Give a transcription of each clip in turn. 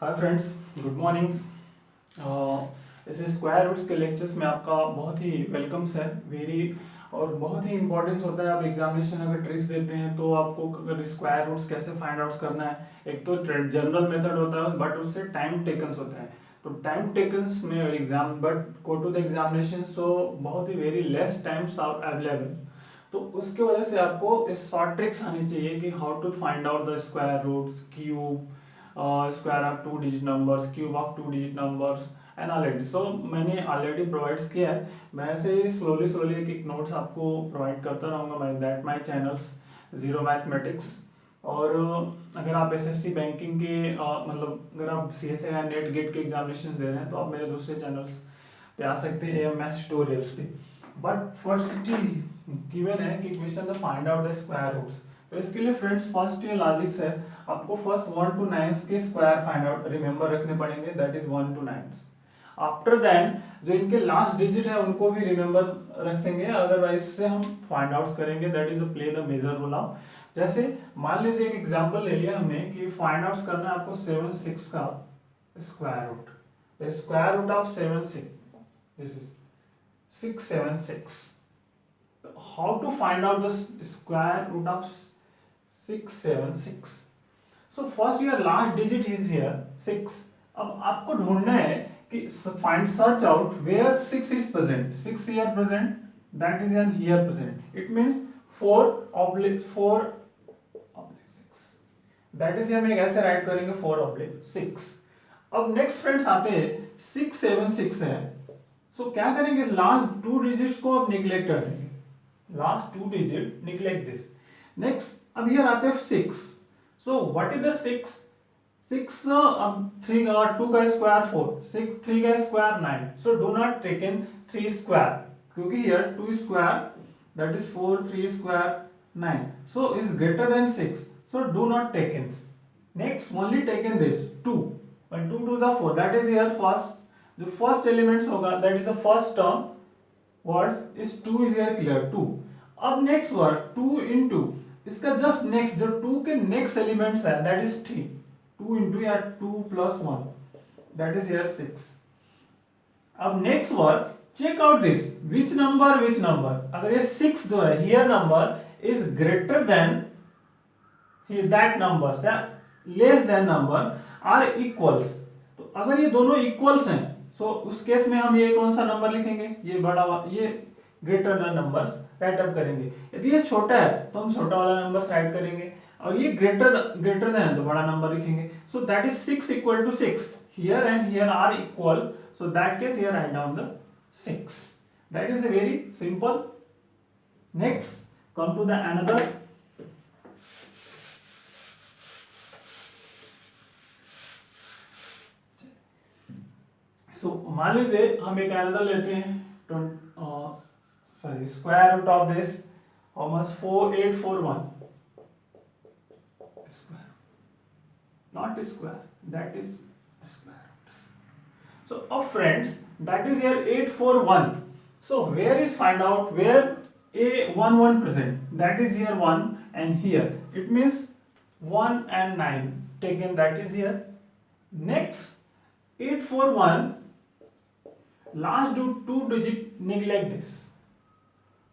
Hi friends, good morning. ऐसे square roots के lectures में आपका बहुत ही वेलकम्स है। वेरी और बहुत ही इंपॉर्टेंस होता है। आप एग्जामिनेशन अगर ट्रिक्स देते हैं तो आपको अगर स्क्वायर रूट्स कैसे फाइंड आउट करना है, एक तो जनरल मेथड होता है बट उससे टाइम टेकन्स होता है। तो टाइम टेकन्स में exam but go to the examination so बहुत ही very less times are available. तो उसके वजह से आपको शॉर्ट ट्रिक्स आनी चाहिए कि how to find out the square roots, cube, square of two digit numbers, cube of two digit numbers and already. So मैंने ऑलरेडी प्रोवाइड किया है। मैं ऐसे ही स्लोली स्लोली एक एक नोट्स आपको प्रोवाइड करता रहूँगा माई चैनल्स जीरो मैथमेटिक्स। और अगर आप एसएससी बैंकिंग के मतलब अगर आप सीएसए या नेट गेट के एग्जामिनेशन दे रहे हैं तो आप मेरे दूसरे चैनल्स पे आ सकते हैं, एएमएस ट्यूटोरियल्स पे। बट फर्स्ट गिवन है कि question the find out the square roots. तो इसके लिए फ्रेंड्स फर्स्ट ये लॉजिक्स है, आपको फर्स्ट 1 to 9 के स्क्वायर फाइंड आउट रिमेंबर रखने पड़ेंगे, that is 1 to 9। After then जो इनके लास्ट डिजिट है उनको भी रिमेंबर रखेंगे, अदरवाइज से हम फाइंड आउट करेंगे, that is play the major role of. जैसे मान लीजिए एक एग्जांपल ले लिया हमने कि फाइंड आउट करना है आपको 7 6 का square root. The square root of 7 6 this is 676। How to find out the square root of 676? So first your last digit is here 6। अब आपको ढूंढना है कि find search out where 6 is present. 6 here present, that is an here present, it means 4 oblique 4 oblique 6, that is हम ऐसे right करेंगे 4 oblique 6। अब next friends आते हैं 6 7 6 है। सो क्या करेंगे, लास्ट टू डिजिट्स को आप निग्लेक्ट कर देंगे, last two digit neglect this. Next अब here आते हैं 6. So what is the 6? 6 3 का 2 का स्क्वायर 4, 6 3 का square 9. So do not take in 3 square क्योंकि here 2 square that is 4, 3 square 9. So is greater than 6. So do not take in. Next only take in this 2. When 2 to the 4 that is here first. जो first elements होगा that is the first term words इस 2 is here clear 2। अब next word 2 into इसका just next जो 2 के next elements है that is 3। 2 into या 2 plus 1 that is here 6। अब next word check out this which number अगर ये 6 जो है here number is greater than that numbers या less than number are equals. तो अगर ये दोनों इक्वल्स हैं सो उस केस में हम ये कौन सा नंबर लिखेंगे, ये बड़ा ये greater than numbers right up करेंगे। यदि ये छोटा है तो हम छोटा वाला नंबर राइट करेंगे, और ये ग्रेटर देन तो बड़ा नंबर लिखेंगे। So that is 6 equal to 6 here and here are equal, so that case here right down the 6। That is very simple. Next come to the another. So मान लीजिए हम एक अनदर लेते हैं, sorry square root of this almost 4841 square, not square, that is square roots. So of friends that is here 841. So where is find out where a11 present, that is here 1 and here it means 1 and 9 taken, that is here. Next 841 last do 2 digit neglect this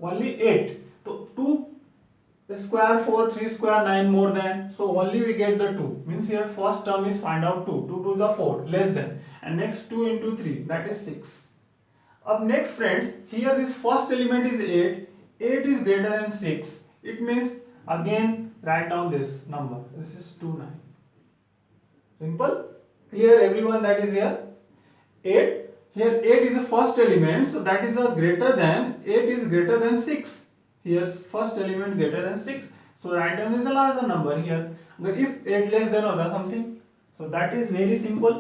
only 8, so 2 square 4 3 square 9 more than, so only we get the 2 means here first term is find out 2 2 to the 4 less than, and next 2 into 3 that is 6. Up next friends here this first element is 8, 8 is greater than 6, it means again write down this number, this is 2 9. Simple, clear everyone, that is here 8. Here 8 is the first element, so that is a greater than 8 is greater than 6. Here first element greater than 6, so write down is the larger number here. But if 8 less than or something, so that is very simple.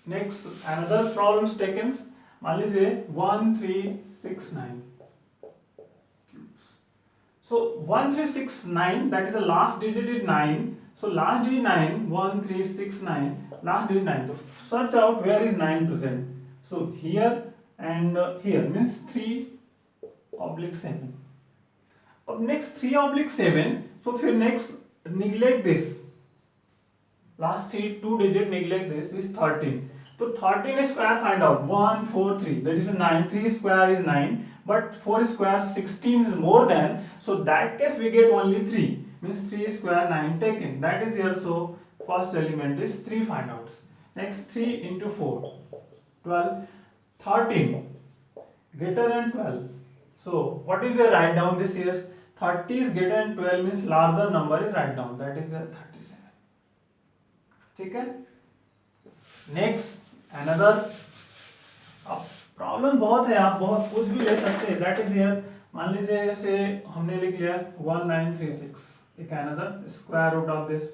Next another problems taken. मान लीजिए 1 3 6 9 cubes. So 1 3 6 9 that is the last digit is 9. So last digit 9 1 3 6 9 last digit 9. So search out where is 9 present. So here and here means 3/7. अब next 3/7, so फिर next neglect this last three two digit neglect this is 13. So 13 square find out 1 4 3, that is 9. 3 square is 9, but 4 square 16 is more than, so that case we get only 3, means 3 square 9 taken, that is here. So first element is 3 find outs. Next 3 into 4 12. 13 greater than 12, so what is the write down this here? 30 is greater than 12 means larger number is write down, that is 37. ठीक है. Next another, problem बहुत है, आप बहुत कुछ भी ले सकते हैं, दैट इज हियर. मान लीजिए जैसे हमने लिख लिया 1936, एक another square root of this.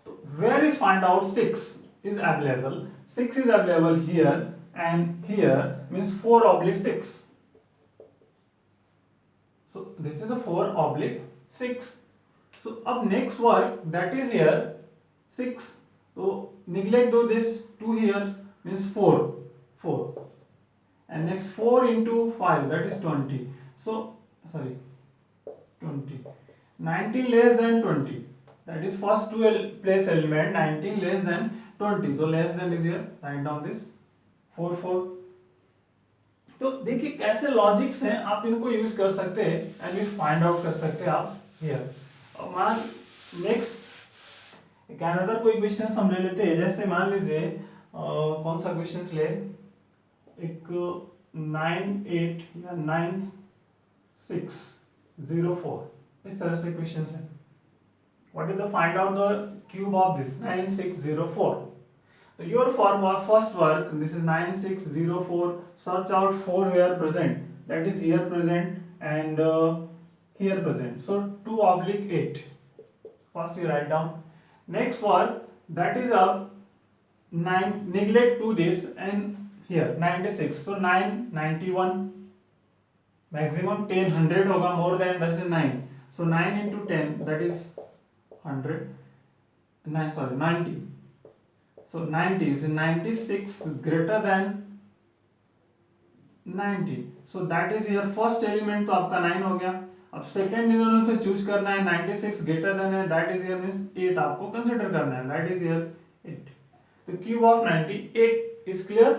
तो where is find out 6 is available. 6 is available here and here, means 4 oblique 6. So this is a 4 oblique 6. So up next work, that is here 6. So neglect do this 2 here, means 4 and next 4 into 5, that is 20. So sorry 20. 19 less than 20, that is first two place element. 19 less than 20, तो less than is here, write down this 4 4. तो देखिए कैसे logics हैं, आप इनको use कर सकते हैं एंड वी फाइंड आउट कर सकते हैं आप हियर. और मान नेक्स्ट एक अनदर कोई क्वेश्चन हम ले लेते हैं. जैसे मान लीजिए कौन सा क्वेश्चन ले, एक 98 या 9604, इस तरह से क्वेश्चन है. What is the find out the cube of this 9604? So your first work, this is 9604. Search out 4 here present, that is here present and here present. So 2 oblique 8. First you write down. Next work, that is up 9. Neglect to this and here 96. So 9 91. Maximum 10 100 होगा, more than that is 9. So 9 into 10, that is 100. 90. So 90 is 96 greater than 90. So that is here first element, तो आपका 9 हो गया. अब second in दोनों से choose करना है. 96 ग्रेटर देन है, दैट इज हियर मींस 8 आपको कंसीडर करना है, दैट इज हियर 8. तो क्यूब ऑफ 98 इज क्लियर.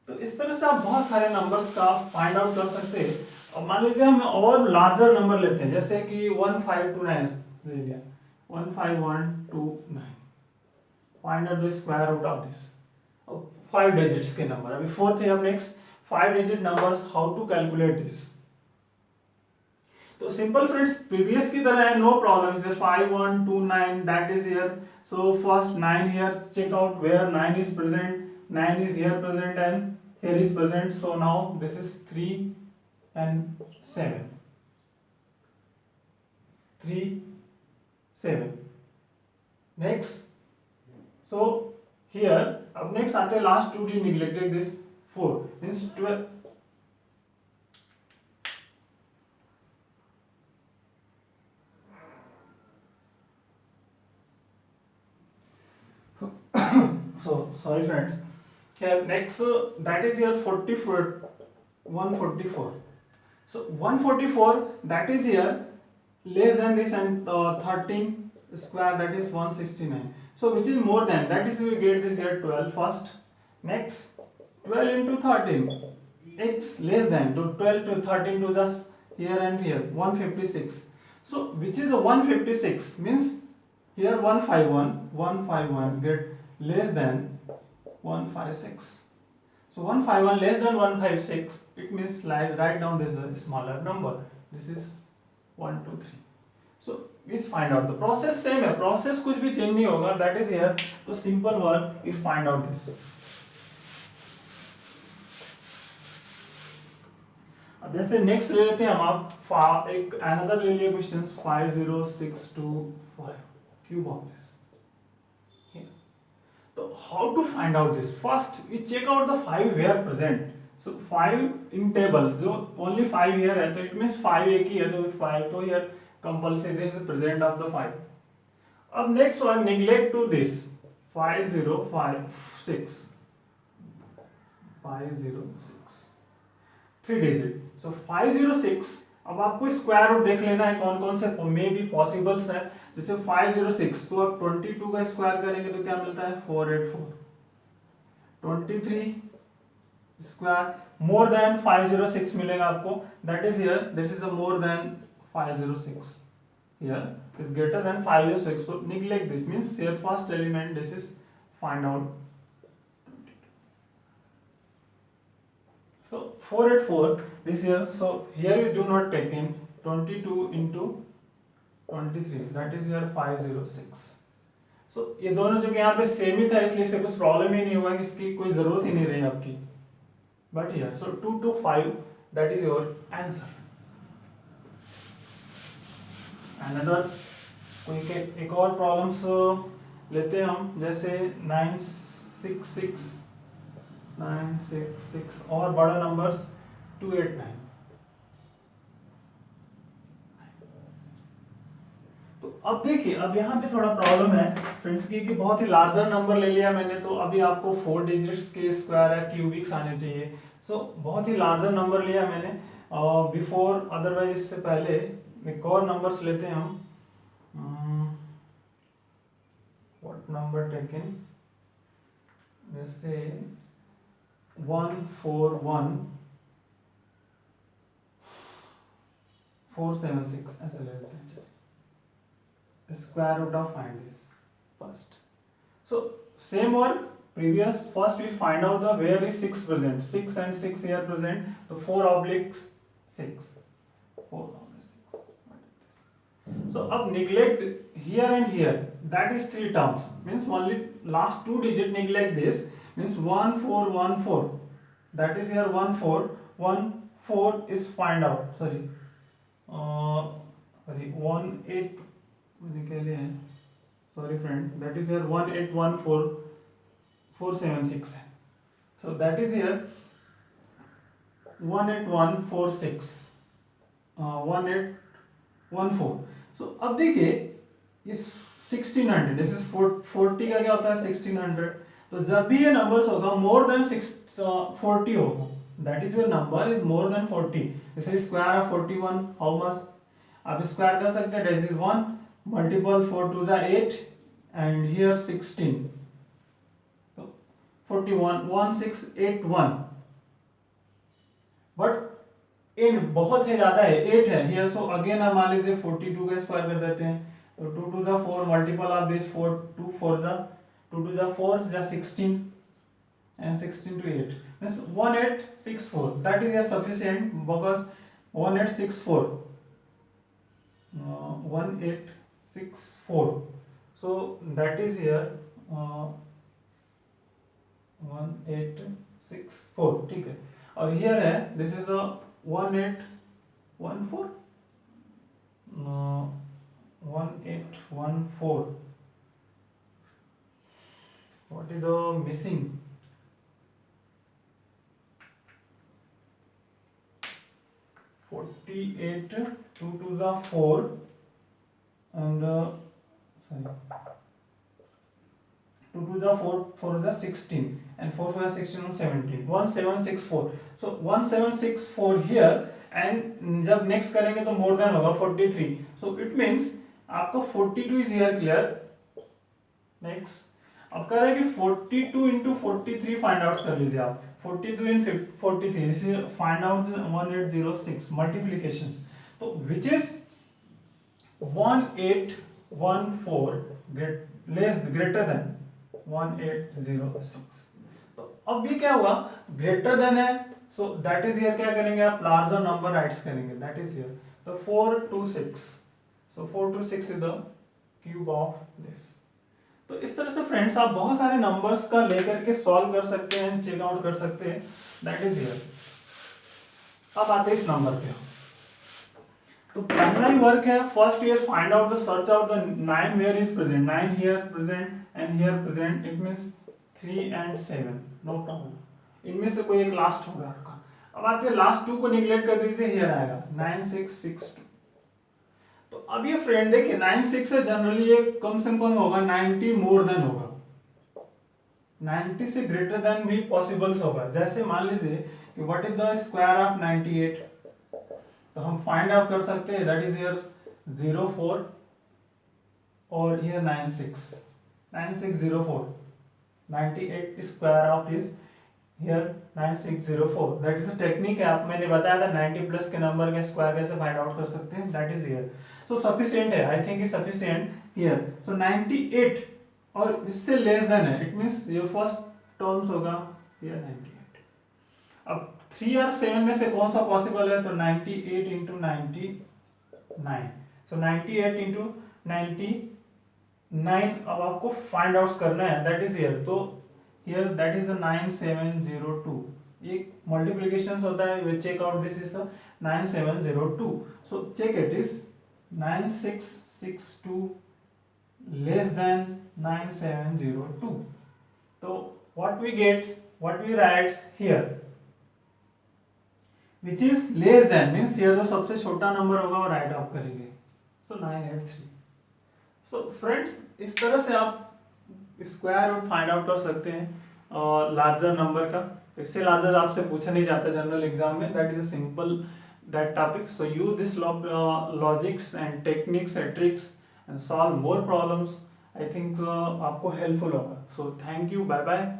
तो इस तरह से आप बहुत सारे नंबर्स का फाइंड आउट कर सकते हैं. अब मान लीजिए हम और लार्जर नंबर लेते हैं, जैसे कि 1529 ले लिया, 15129. Find out the square root of this. 5 digits के नंबर. अभी फोर्थ है. अब next 5 digit numbers, how to calculate this. तो सिंपल फ्रेंड्स, प्रीवियस की तरह है, no problem. Is 5129, that is here. So first 9 here, check out where 9 is present. 9 is here present and here is present. So now this is 3 and 7. 3 7. Next, so here अब next आते हैं last 2 D neglected this 4 means 12. So sorry friends. Here next that is here 44 144. So 144, that is here less than this and 13 square, that is 169. So which is more than, that is we get this here 12 first. Next 12 into 13, x less than, to 12 to 13 to just here and here 156. So which is the 156 means here 151 get less than 156. So 151 less than 156, it means write down this smaller number. This is 1 2 3. So please find out. The process same है, process कुछ भी change नहीं होगा, that is here. तो simple work we find out this. अब जैसे next ले लेते हैं हम. आप एक another ले लिए question 50625 cube of this. So how to find out this? First we check out the 5 where present. So 5 in tables, जो only 5 here है, तो it means 5 एक ही है, तो 5 तो here compulsory this is present of the 5. अब next one, neglect to this 5056 506 3 digit. So 506. अब आपको स्क्वायर रूट देख लेना है कौन कौन से मे बी पॉसिबल्स है. जैसे 506, तो आप 22 का स्क्वायर करेंगे तो क्या मिलता है 484। 23 स्क्वायर मोर देन 506 मिलेगा आपको, that is here this is the more than 506, here is greater than 506, so neglect this, means your first element this is find out. So 484 this here, so here we do not take in 22 into 23, that is here 506. So ये दोनों जो कि यहाँ पे same ही था इसलिए इससे कुछ प्रॉब्लम ही नहीं हुआ, इसकी कोई जरूरत ही नहीं रही आपकी, but here so 225 that is your answer. Another कोई के एक और प्रॉब्लम्स लेते हैं हम, जैसे 966 और बड़ा नंबर्स 289। तो अब देखिए, अब यहाँ पे थोड़ा प्रॉब्लम है फ्रेंड्स की कि बहुत ही लार्जर नंबर ले लिया मैंने, तो अभी आपको 4 डिजिट्स के स्क्वायर है क्यूबिक्स आने चाहिए, सो बहुत ही लार्जर नंबर लिया मैंने बिफोर, अदरवाइज इससे पहले एक और नंबर्स लेते हैं हम। व्हाट नंबर टेकन, जैसे 141476 ऐसे ले लेते हैं। Square root of find this first. So same work previous, first we find out the where is 6 present, 6 and 6 here present, so 4 obliques 6, 4 obliques 6. So अब neglect here and here, that is 3 terms, means only last 2 digit neglect this, means 1414, that is here 1414 is find out, sorry 18, sorry friend, that is here 1814476 है, so that is here 18146 1814। so अब देखिए ये 1600, this is 40 का क्या होता है 1600, तो जब भी ये नंबर्स होगा मोर देन 40 होगा, that is your number is more than 40, जैसे स्क्वायर ऑफ 41 हाउ मच, आप स्क्वायर कर सकते हैं, this is 1 multiple 4 2 is 8 and here 16, so 41 1681, but इन बहुत ही ज्यादा है 8 है here, so again हम मान लीजिए 42 का स्क्वायर कर देते हैं, तो 2 2 जा 4 मल्टीपल ऑफ दिस 4 2 4 जा 2 2 जा 4 जा 16 and 16 to 8 means 1864, that is sufficient because 1864 1864, so that is here 1864, ठीक है, और here है this is the 1814 1814, what is the missing, 48 2 2 is 4 and sorry 2 2 is 4 4 is 16 and 4 4 is 16 and 17 1764, so 1764 here and जब next करेंगे तो more than होगा 43, so it means आपका 42 is here clear. Next अब कह रहा है कि 42 into 43 फाइंड आउट कर लीजिए आप, 42 in 43 this is find out 1806 multiplications, तो व्हिच इज 1814 ग्रेटर देन 1806, तो अब भी क्या हुआ ग्रेटर देन है, सो दैट इज हियर क्या करेंगे आप लार्जर नंबर राइट्स करेंगे, दैट इज हियर तो 426, सो 426 is the cube of this. तो इस तरह से फ्रेंड्स आप बहुत सारे नंबर्स का लेकर के सॉल्व कर सकते हैं, चेक आउट कर सकते हैं, दैट इज हियर। अब आते हैं इस नंबर पे, तो पहला ही वर्क है first year find out the search out the 9 where is present, 9 here present and here present, it means 3 and 7, no problem, इनमें से कोई एक लास्ट होगा आपका। अब आते हैं लास्ट 2 को निगलेक्ट कर दीजिए, हियर आएगा 9662। तो अब ये फ्रेंड देखिए 96 है, जनरली ये कम से कम होगा 90 मोर देन होगा, 90 से ग्रेटर देन भी पॉसिबल्स होगा। जैसे मान लीजिए कि what is the square of 98, तो हम फाइंड आउट कर सकते हैं, that is here 04 or here 9604, 98 square of is here 9604. That is a technique है, आप मैंने बताया था 90 प्लस के नंबर के स्क्वायर कैसे फाइंड आउट कर सकते हैं, that is here. So sufficient है, I think is sufficient here. So 98 और इससे लेस देन है, इट मींस ये फर्स्ट टर्म्स होगा हियर 98. अब 3 और 7 में से कौन सा पॉसिबल है, तो 98 इंटू 99. सो 98 इंटू 99 अब आपको फाइंड आउट करना है, दैट इज हियर. तो हियर दैट इज 9702. ये मल्टीप्लिकेशंस होता है, we check out this is the 9702. So check it is 9662 less than 9702. तो what we writes here which is less than means here जो सबसे छोटा नंबर होगा वो राइट आप करेंगे. सो 983. सो फ्रेंड्स इस तरह से आप स्क्वायर रूट फाइंड आउट कर सकते हैं लार्जर नंबर का. इससे लार्जर आपसे पूछा नहीं जाता जनरल एग्जाम में, that is a simple that topic. So use this logics and techniques and tricks and solve more problems. I think आपको हेल्पफुल होगा. So thank you, bye bye.